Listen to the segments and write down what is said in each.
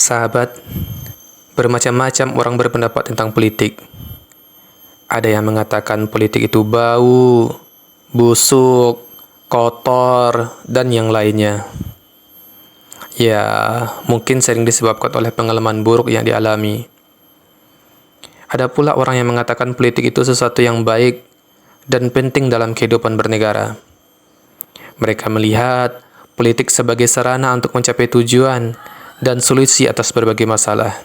Sahabat, bermacam-macam orang berpendapat tentang politik. Ada yang mengatakan politik itu bau, busuk, kotor, dan yang lainnya. Ya, mungkin sering disebabkan oleh pengalaman buruk yang dialami. Ada pula orang yang mengatakan politik itu sesuatu yang baik dan penting dalam kehidupan bernegara. Mereka melihat politik sebagai sarana untuk mencapai tujuan dan solusi atas berbagai masalah.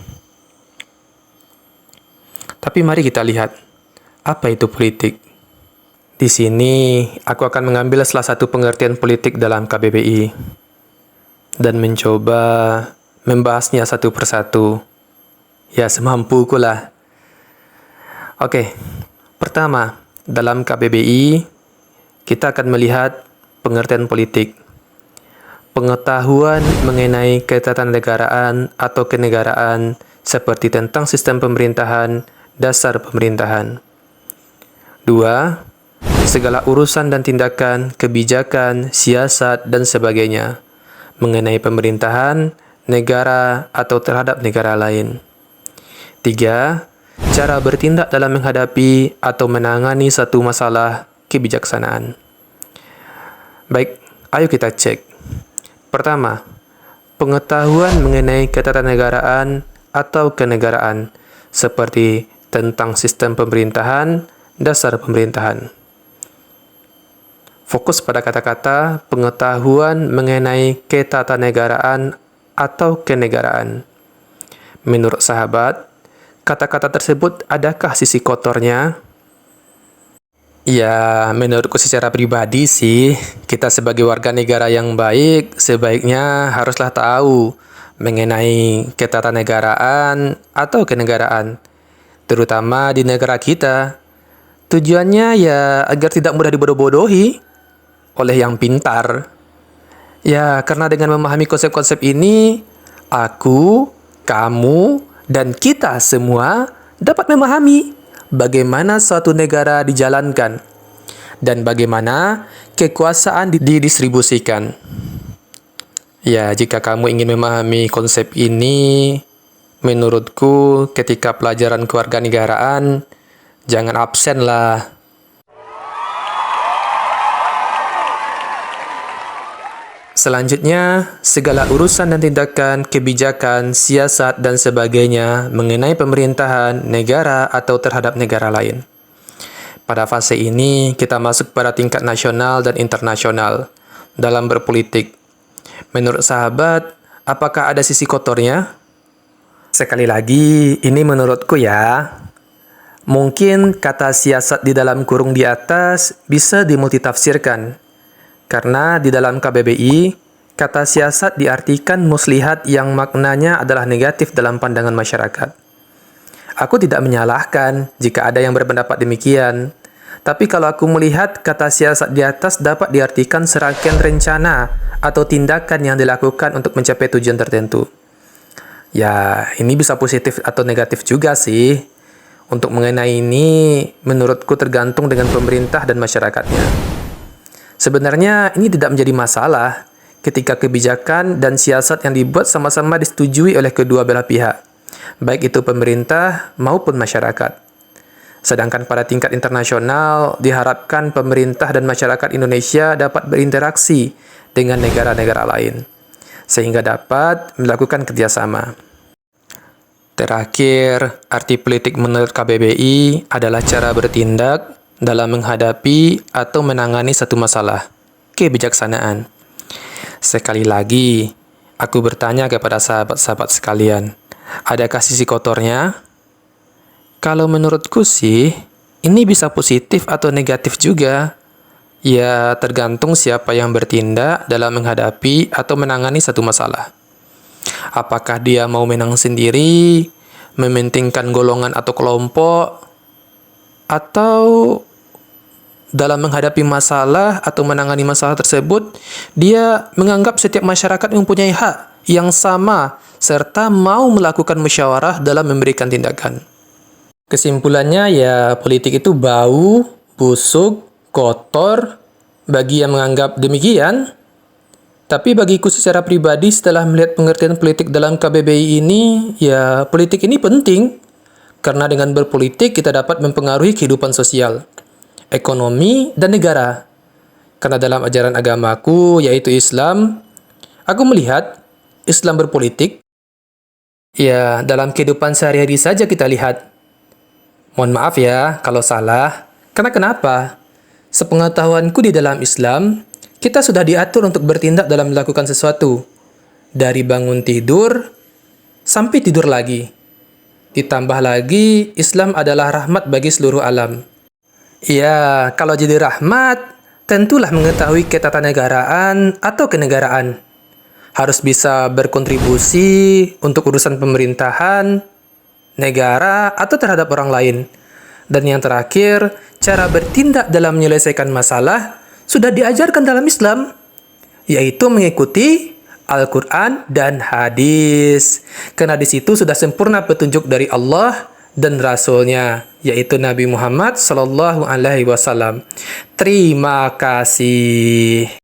Tapi mari kita lihat, apa itu politik? Di sini, aku akan mengambil salah satu pengertian politik dalam KBBI dan mencoba membahasnya satu persatu. Ya, semampuku lah. Oke, pertama, dalam KBBI, kita akan melihat pengertian politik. Pengetahuan mengenai ketatanegaraan atau kenegaraan seperti tentang sistem pemerintahan, dasar pemerintahan. 2. Segala urusan dan tindakan, kebijakan, siasat, dan sebagainya mengenai pemerintahan, negara, atau terhadap negara lain. 3. Cara bertindak dalam menghadapi atau menangani satu masalah kebijaksanaan. Baik, ayo kita cek. Pertama, pengetahuan mengenai ketatanegaraan atau kenegaraan, seperti tentang sistem pemerintahan, dasar pemerintahan. Fokus pada kata-kata pengetahuan mengenai ketatanegaraan atau kenegaraan. Menurut sahabat, kata-kata tersebut adakah sisi kotornya? Ya, menurutku secara pribadi sih, kita sebagai warga negara yang baik, sebaiknya haruslah tahu mengenai ketatanegaraan atau kenegaraan, terutama di negara kita. Tujuannya ya agar tidak mudah dibodoh-bodohi oleh yang pintar. Ya, karena dengan memahami konsep-konsep ini, aku, kamu, dan kita semua dapat memahami bagaimana suatu negara dijalankan dan bagaimana kekuasaan didistribusikan. Ya, jika kamu ingin memahami konsep ini, menurutku ketika pelajaran kewarganegaraan, jangan absen lah. Selanjutnya, segala urusan dan tindakan, kebijakan, siasat, dan sebagainya mengenai pemerintahan, negara, atau terhadap negara lain. Pada fase ini, kita masuk pada tingkat nasional dan internasional dalam berpolitik. Menurut sahabat, apakah ada sisi kotornya? Sekali lagi, ini menurutku ya. Mungkin kata siasat di dalam kurung di atas bisa dimultitafsirkan. Karena di dalam KBBI, kata siasat diartikan muslihat yang maknanya adalah negatif dalam pandangan masyarakat. Aku tidak menyalahkan jika ada yang berpendapat demikian. Tapi kalau aku melihat kata siasat di atas dapat diartikan serangkaian rencana atau tindakan yang dilakukan untuk mencapai tujuan tertentu. Ya, ini bisa positif atau negatif juga sih. Untuk mengenai ini, menurutku tergantung dengan pemerintah dan masyarakatnya. Sebenarnya ini tidak menjadi masalah ketika kebijakan dan siasat yang dibuat sama-sama disetujui oleh kedua belah pihak, baik itu pemerintah maupun masyarakat. Sedangkan pada tingkat internasional, diharapkan pemerintah dan masyarakat Indonesia dapat berinteraksi dengan negara-negara lain, sehingga dapat melakukan kerjasama. Terakhir, arti politik menurut KBBI adalah cara bertindak dalam menghadapi atau menangani satu masalah, kebijaksanaan. Sekali lagi, aku bertanya kepada sahabat-sahabat sekalian, adakah sisi kotornya? Kalau menurutku sih, ini bisa positif atau negatif juga. Ya, tergantung siapa yang bertindak dalam menghadapi atau menangani satu masalah. Apakah dia mau menang sendiri, mementingkan golongan atau kelompok, atau dalam menghadapi masalah atau menangani masalah tersebut, dia menganggap setiap masyarakat mempunyai hak yang sama serta mau melakukan musyawarah dalam memberikan tindakan. Kesimpulannya ya, politik itu bau, busuk, kotor. Bagi yang menganggap demikian, Tapi bagiku secara pribadi setelah melihat pengertian politik dalam KBBI ini, ya politik ini penting. Karena dengan berpolitik kita dapat mempengaruhi kehidupan sosial, ekonomi, dan negara. Karena dalam ajaran agamaku, yaitu Islam, aku melihat Islam berpolitik, ya dalam kehidupan sehari-hari saja kita lihat. Mohon maaf ya kalau salah. Karena kenapa? Sepengetahuanku di dalam Islam, kita sudah diatur untuk bertindak dalam melakukan sesuatu. Dari bangun tidur, sampai tidur lagi. Ditambah lagi, Islam adalah rahmat bagi seluruh alam. Ya, kalau jadi rahmat, tentulah mengetahui ketatanegaraan atau kenegaraan. Harus bisa berkontribusi untuk urusan pemerintahan, negara, atau terhadap orang lain. Dan yang terakhir, cara bertindak dalam menyelesaikan masalah sudah diajarkan dalam Islam, yaitu mengikuti Al-Quran dan hadis. Karena di situ sudah sempurna petunjuk dari Allah dan Rasul-Nya, yaitu Nabi Muhammad SAW. Terima kasih.